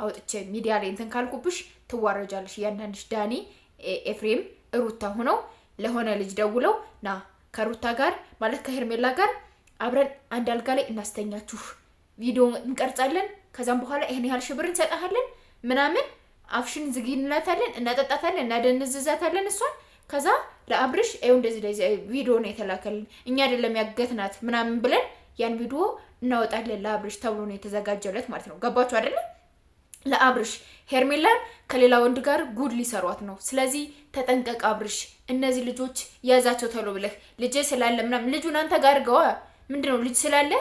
አውጥቼ ሚዲያ ላይ እንትን ካልኩብሽ ትዋረጃለሽ። ያንዳንድሽ ዳኒ ኤፍሬም ሩታ ሆነው ለሆነ ልጅ ደውለው ና ከሩታ ጋር ማለት ከሄርሜላ ጋር አብረን አንድ አልጋ ላይ እናስተኛችሁ፣ ቪዲዮ እንቀርጻለን፣ ከዛም በኋላ ይሄን ያህል ሽብር እንሰጣለን ምናምን አፍሽን ዝጊ እንላታለን፣ እናጠጣታለን፣ እናደንዝዛታለን እሷን። ከዛ ለአብርሽ ኤው እንደዚህ ቪዲዮ ነው የተላከልን እኛ አይደለም ያገትናት ምናምን ብለን ያን ቪዲዮ እናወጣለን ለአብርሽ ተብሎ ነው የተዘጋጀለት ማለት ነው። ገባችሁ አይደለ? ለአብርሽ ሄርሜላን ከሌላ ወንድ ጋር ጉድ ሊሰሯት ነው። ስለዚህ ተጠንቀቅ አብርሽ፣ እነዚህ ልጆች ያዛቸው ተሎ ብለህ ልጅ ስላለ ምናምን ልጁን አንተ ጋር ገዋ ምንድነው ልጅ ስላለ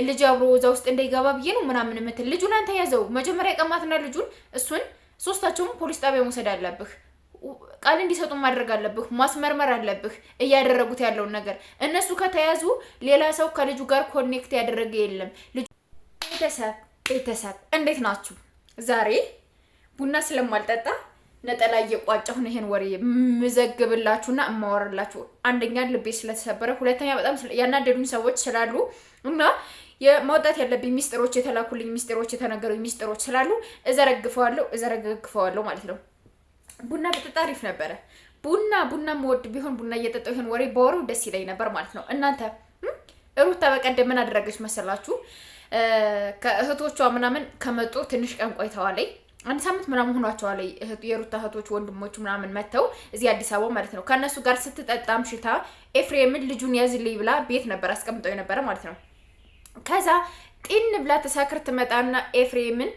ልጅ አብሮ እዛ ውስጥ እንዳይገባ ብዬ ነው ምናምን የምትል ልጁን አንተ ያዘው። መጀመሪያ ቀማትና ልጁን እሱን ሶስታቸውም ፖሊስ ጣቢያ መውሰድ አለብህ። ቃል እንዲሰጡ ማድረግ አለብህ። ማስመርመር አለብህ እያደረጉት ያለውን ነገር። እነሱ ከተያዙ ሌላ ሰው ከልጁ ጋር ኮኔክት ያደረገ የለም። ቤተሰብ እንዴት ናችሁ? ዛሬ ቡና ስለማልጠጣ ነጠላ እየቋጨሁ ነው ይሄን ወሬ ምዘግብላችሁና እማወራላችሁ። አንደኛ ልቤ ስለተሰበረ፣ ሁለተኛ በጣም ያናደዱኝ ሰዎች ስላሉ እና የማውጣት ያለብኝ ሚስጥሮች የተላኩልኝ ሚስጥሮች የተነገሩኝ ሚስጥሮች ስላሉ እዘረግፈዋለሁ ማለት ነው። ቡና በጠጣ አሪፍ ነበረ። ቡና መወድ ቢሆን ቡና እየጠጣሁ ይሄን ወሬ ባወራው ደስ ይለኝ ነበር ማለት ነው። እናንተ ሩታ በቀደም ምን አደረገች መሰላችሁ? ከእህቶቿ ምናምን ከመጡ ትንሽ ቀን ቆይተዋል። አንድ ሳምንት ምናምን ሆኗቸዋል። የሩታ እህቶች ወንድሞች ምናምን መተው እዚህ አዲስ አበባ ማለት ነው። ከነሱ ጋር ስትጠጣም ሽታ ኤፍሬምን ልጁን ያዝልኝ ብላ ቤት ነበር አስቀምጠው የነበረ ማለት ነው። ከዛ ጢን ብላ ተሳክር ትመጣና ኤፍሬምን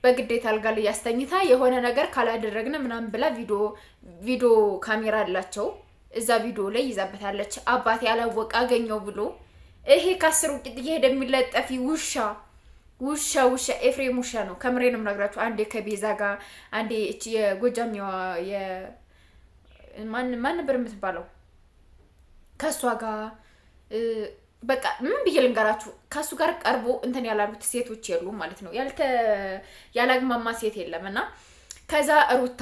በግዴታ አልጋ ላይ ያስተኝታ የሆነ ነገር ካላደረግነ ምናምን ብላ ቪዲዮ ካሜራ አላቸው እዛ ቪዲዮ ላይ ይዛበታለች። አባቴ ያላወቀ አገኘው ብሎ ይሄ ከአስር ውጭ እየሄደ የሚለጠፊ ውሻ ኤፍሬም ውሻ ነው። ከምሬንም ነግራችሁ አንዴ ከቤዛ ጋር አንዴ እቺ የጎጃሚዋ ማን ነበር የምትባለው ከሷ ጋር በቃ ምን ብዬ ልንገራችሁ፣ ከሱ ጋር ቀርቦ እንትን ያላሉት ሴቶች የሉ ማለት ነው። ያላግማማ ሴት የለም። እና ከዛ ሩታ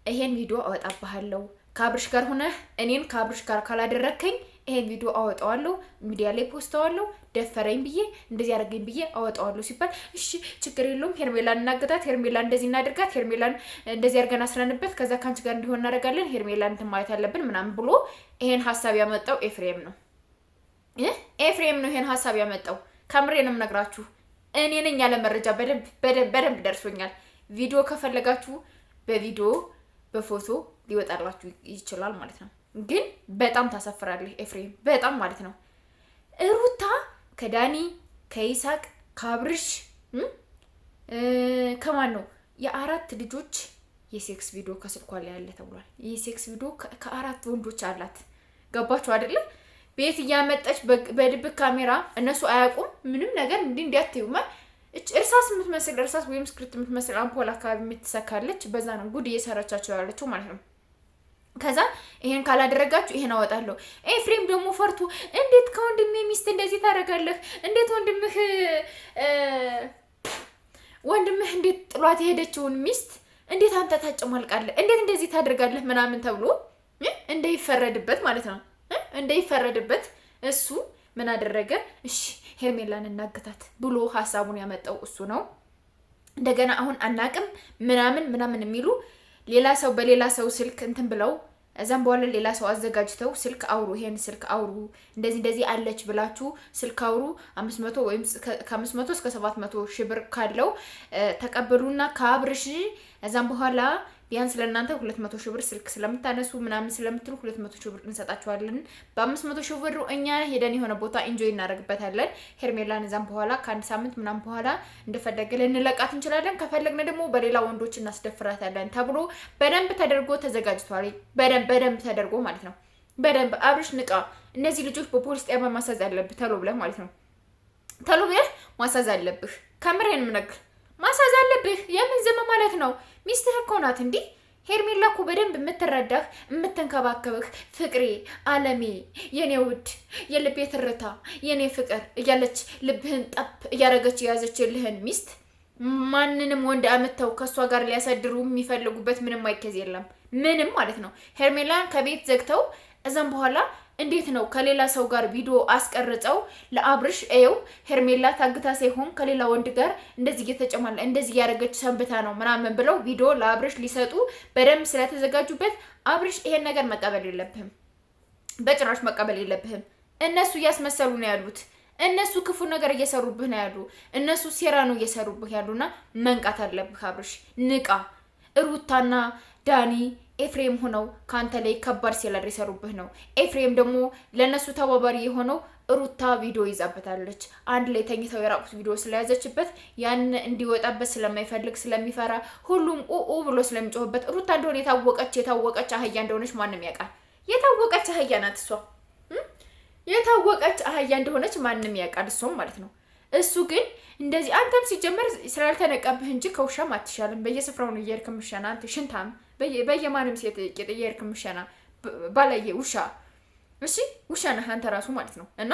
ይሄን ቪዲዮ አወጣብሃለሁ ከአብርሽ ጋር ሆነ እኔን ከአብርሽ ጋር ካላደረከኝ ይሄን ቪዲዮ አወጣዋለሁ፣ ሚዲያ ላይ ፖስተዋለሁ፣ ደፈረኝ ብዬ እንደዚህ ያደርገኝ ብዬ አወጣዋለሁ ሲባል እሺ ችግር የለውም ሄርሜላን እናገታት፣ ሄርሜላን እንደዚህ እናድርጋት፣ ሄርሜላን እንደዚህ አድርገን አስረንበት፣ ከዛ ካንቺ ጋር እንዲሆን እናደርጋለን፣ ሄርሜላን እንትን ማለት አለብን ምናምን ብሎ ይሄን ሐሳብ ያመጣው ኤፍሬም ነው። ይሄን ሐሳብ ያመጣው። ከምሬንም ነግራችሁ እኔ ነኝ ያለ መረጃ በደንብ ደርሶኛል። ቪዲዮ ከፈለጋችሁ በቪዲዮ በፎቶ ሊወጣላችሁ ይችላል ማለት ነው። ግን በጣም ታሰፍራለህ ኤፍሬም፣ በጣም ማለት ነው። ሩታ ከዳኒ ከይሳቅ ከአብርሽ ከማን ነው የአራት ልጆች የሴክስ ቪዲዮ ከስልኳ ላይ ያለ ተብሏል። የሴክስ ቪዲዮ ከአራት ወንዶች አላት። ገባችሁ አይደለ? ቤት እያመጣች በድብቅ ካሜራ እነሱ አያውቁም ምንም ነገር እንዲያትዩማ እርሳስ የምትመስል ወይም ስክሪፕት የምትመስል አምፖል አካባቢ የምትሰካለች። በዛ ነው ጉድ እየሰራቻቸው ያለችው ማለት ነው። ከዛ ይሄን ካላደረጋችሁ ይሄን አወጣለሁ። ኤፍሬም ደግሞ ፈርቶ እንዴት ከወንድሜ ሚስት እንደዚህ ታደርጋለህ? እንዴት ወንድምህ እንዴት ጥሏት የሄደችውን ሚስት እንዴት አንተ ታጨማልቃለህ? እንዴት እንደዚህ ታደርጋለህ? ምናምን ተብሎ እንዳይፈረድበት ማለት ነው። እንዳይፈረድበት እሱ ምን አደረገ? እሺ ሄርሜላን እናገታት ብሎ ሐሳቡን ያመጣው እሱ ነው። እንደገና አሁን አናቅም ምናምን የሚሉ ሌላ ሰው በሌላ ሰው ስልክ እንትን ብለው እዛም በኋላ ሌላ ሰው አዘጋጅተው ስልክ አውሩ፣ ይሄን ስልክ አውሩ፣ እንደዚህ አለች ብላችሁ ስልክ አውሩ፣ 500 ወይም ከ500 እስከ 700 ሺህ ብር ካለው ተቀበሉና ከአብርሽ እዛም በኋላ ቢያንስ ለእናንተ 200 ሺህ ብር ስልክ ስለምታነሱ ምናምን ስለምትሉ 200 ሺህ ብር እንሰጣችኋለን። በ500 ሺህ ብር እኛ ሄደን የሆነ ቦታ ኢንጆይ እናደርግበታለን። ሄርሜላን እዛም በኋላ ከአንድ ሳምንት ምናምን በኋላ እንደፈለገ ልንለቃት እንችላለን። ከፈለግን ደግሞ በሌላ ወንዶች እናስደፍራታለን ተብሎ በደንብ ተደርጎ ተዘጋጅቷል። በደንብ ተደርጎ ማለት ነው። በደንብ አብርሽ ንቃ፣ እነዚህ ልጆች በፖሊስ ጣቢያ ማሳዝ አለብህ ተሎ ብለህ ማለት ነው። ተሎ ብለህ ማሳዝ አለብህ። ከምሬን ምነግር ማሳዝ አለብህ። የምን ዝም ማለት ነው? ሚስትህ እኮ ናት እንዴ? ሄርሜላ እኮ በደንብ የምትረዳህ የምትንከባከብህ፣ ፍቅሬ፣ አለሜ፣ የኔ ውድ፣ የልቤ ትርታ፣ የኔ ፍቅር እያለች ልብህን ጠብ እያደረገች የያዘችልህን ሚስት ማንንም ወንድ አመተው ከሷ ጋር ሊያሳድሩ የሚፈልጉበት ምንም አይከዝ የለም። ምንም ማለት ነው። ሄርሜላን ከቤት ዘግተው እዛም በኋላ እንዴት ነው ከሌላ ሰው ጋር ቪዲዮ አስቀርጸው ለአብርሽ ኤው ሄርሜላ ታግታ ሳይሆን ከሌላ ወንድ ጋር እንደዚህ እየተጨማለ እንደዚህ ያደረገች ሰንብታ ነው ምናምን ብለው ቪዲዮ ለአብርሽ ሊሰጡ በደንብ ስለተዘጋጁበት አብርሽ ይሄን ነገር መቀበል የለብህም፣ በጭራሽ መቀበል የለብህም። እነሱ እያስመሰሉ ነው ያሉት። እነሱ ክፉ ነገር እየሰሩብህ ነው ያሉ። እነሱ ሴራ ነው እየሰሩብህ ያሉና መንቃት አለብህ አብርሽ። ንቃ። ሩታና ዳኒ ኤፍሬም ሆነው ካንተ ላይ ከባድ ሴራ ይሰሩብህ ነው። ኤፍሬም ደግሞ ለነሱ ተባባሪ የሆነው ሩታ ቪዲዮ ይዛበታለች። አንድ ላይ ተኝተው የራቁት ቪዲዮ ስለያዘችበት ያን እንዲወጣበት ስለማይፈልግ ስለሚፈራ ሁሉም ኡኡ ብሎ ስለሚጮህበት ሩታ እንደሆነ የታወቀች አህያ እንደሆነች ማንም ያውቃል። የታወቀች አህያ ናት እሷ። የታወቀች አህያ እንደሆነች ማንም ያውቃል፣ እሷም ማለት ነው። እሱ ግን እንደዚህ አንተም ሲጀመር ስላልተነቀብህ እንጂ ከውሻም አትሻልም። በየስፍራው ነው እየሄድክ ምሸና አንተ ሽንታም በየማንም ሴት ቄጥ እየሄድክ ምሸና ባላየ ውሻ። እሺ ውሻ ነህ አንተ ራሱ ማለት ነው። እና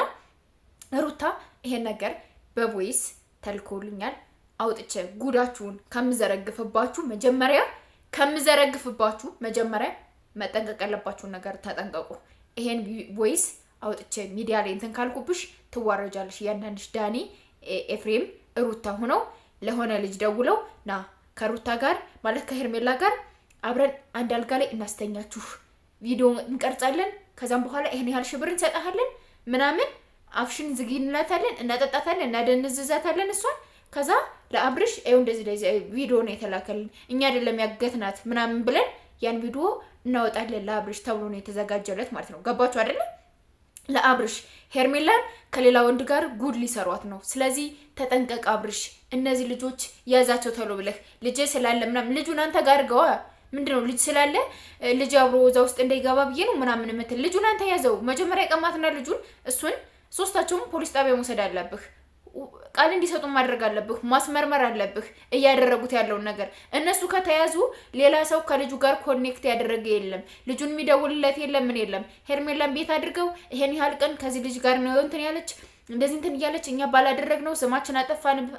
ሩታ ይሄን ነገር በቮይስ ተልኮልኛል አውጥቼ ጉዳችሁን ከምዘረግፍባችሁ መጀመሪያ መጠንቀቅ ያለባችሁን ነገር ተጠንቀቁ። ይሄን ቮይስ አውጥቼ ሚዲያ ላይ እንትን ካልኩብሽ ትዋረጃለሽ። ያንዳንድሽ ዳኒ ኤፍሬም ሩታ ሆነው ለሆነ ልጅ ደውለው ና ከሩታ ጋር ማለት ከሄርሜላ ጋር አብረን አንድ አልጋ ላይ እናስተኛችሁ፣ ቪዲዮ እንቀርጻለን፣ ከዛም በኋላ ይሄን ያህል ሽብር እንሰጣለን ምናምን፣ አፍሽን ዝጊ እንላታለን፣ እናጠጣታለን፣ እናደንዝዛታለን እሷን። ከዛ ለአብርሽ ኤው እንደዚህ ቪዲዮ ነው የተላከልን እኛ አይደለም ያገትናት ምናምን ብለን ያን ቪዲዮ እናወጣለን ለአብርሽ ተብሎ ነው የተዘጋጀለት ማለት ነው። ገባችሁ አይደለ? ለአብርሽ ሄርሜላን ከሌላ ወንድ ጋር ጉድ ሊሰሯት ነው። ስለዚህ ተጠንቀቅ አብርሽ። እነዚህ ልጆች ያዛቸው ተሎ ብለህ ልጅ ስላለ ምናምን ልጁን አንተ ጋር ገዋ ምንድነው ልጅ ስላለ ልጅ አብሮ እዛ ውስጥ እንዳይገባ ብዬ ነው ምናምን የምትል ልጁን አንተ ያዘው። መጀመሪያ ቀማትና ልጁን እሱን ሶስታቸውም ፖሊስ ጣቢያ መውሰድ አለብህ። ቃል እንዲሰጡ ማድረግ አለብህ። ማስመርመር አለብህ እያደረጉት ያለውን ነገር። እነሱ ከተያዙ ሌላ ሰው ከልጁ ጋር ኮኔክት ያደረገ የለም፣ ልጁን የሚደውልለት የለም፣ ምን የለም። ሄርሜላን ቤት አድርገው ይሄን ያህል ቀን ከዚህ ልጅ ጋር ነው እንትን ያለች እንደዚህ እንትን እያለች እኛ ባላደረግነው ስማችን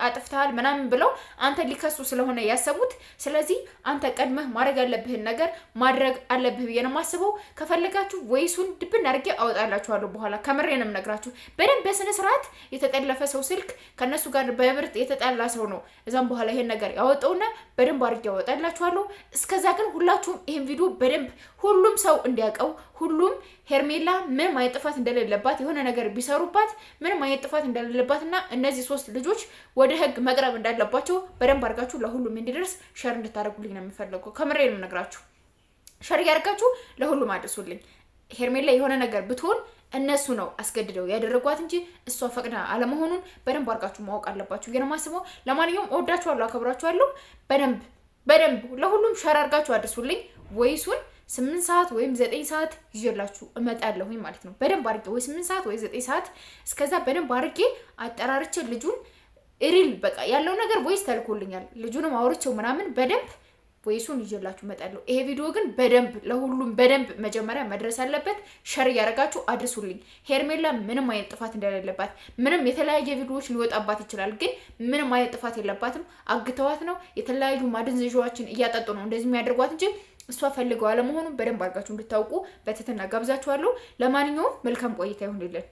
አጥፍተሃል ምናምን ብለው አንተ ሊከሱ ስለሆነ ያሰቡት። ስለዚህ አንተ ቀድመህ ማድረግ ያለብህን ነገር ማድረግ አለብህ ብዬ ነው የማስበው። ከፈለጋችሁ ወይሱን ድብን አድርጌ አወጣላችኋለሁ በኋላ። ከምሬንም ነግራችሁ በደንብ በስነ ስርዓት የተጠለፈ ሰው ስልክ ከነሱ ጋር በብርት የተጣላ ሰው ነው እዛም በኋላ ይሄን ነገር ያወጣውና በደንብ አድርጌ አወጣላችኋለሁ። እስከዛ ግን ሁላችሁም ይሄን ቪዲዮ በደንብ ሁሉም ሰው እንዲያውቀው ሁሉም ሄርሜላ ምንም አይነት ጥፋት እንደሌለባት የሆነ ነገር ቢሰሩባት ምንም አይነት ጥፋት እንደሌለባትና እነዚህ ሶስት ልጆች ወደ ህግ መቅረብ እንዳለባቸው በደንብ አድርጋችሁ ለሁሉም እንዲደርስ ሸር እንድታደርጉልኝ ነው የምፈልገው። ከምሬ ነው ነግራችሁ ሸር ያርጋችሁ ለሁሉም አድርሱልኝ። ሄርሜላ የሆነ ነገር ብትሆን እነሱ ነው አስገድደው ያደረጓት እንጂ እሷ ፈቅዳ አለመሆኑን በደንብ አድርጋችሁ ማወቅ አለባችሁ። ግን ማስበው ለማንኛውም እወዳችኋለሁ፣ አከብራችኋለሁ። በደንብ ለሁሉም ሸር አድርጋችሁ አድርሱልኝ። ወይሱን 8 ሰዓት ወይም 9 ሰዓት ይዤላችሁ እመጣለሁኝ ማለት ነው። በደንብ አድርጌ ወይ 8 ሰዓት ወይ 9 ሰዓት እስከዛ በደንብ አድርጌ አጠራርቼ ልጁን ኢሪል በቃ ያለው ነገር ቮይስ ተልኮልኛል። ልጁንም አውርቼው ምናምን በደንብ ቮይሱን ይዤላችሁ እመጣለሁ። ይሄ ቪዲዮ ግን በደንብ ለሁሉም በደንብ መጀመሪያ መድረስ አለበት። ሸር ያደርጋችሁ አድርሱልኝ። ሄርሜላ ምንም አይነት ጥፋት እንደሌለባት ምንም የተለያየ ቪዲዮዎች ሊወጣባት ይችላል፣ ግን ምንም አይነት ጥፋት የለባትም። አግተዋት ነው የተለያዩ ማደንዘዣዎችን እያጠጡ ነው እንደዚህ የሚያደርጓት እንጂ እሷ ፈልገው አለመሆኑን በደንብ አድርጋችሁ እንድታውቁ በትህትና ጋብዛችኋለሁ። ለማንኛውም መልካም ቆይታ ይሁንልን።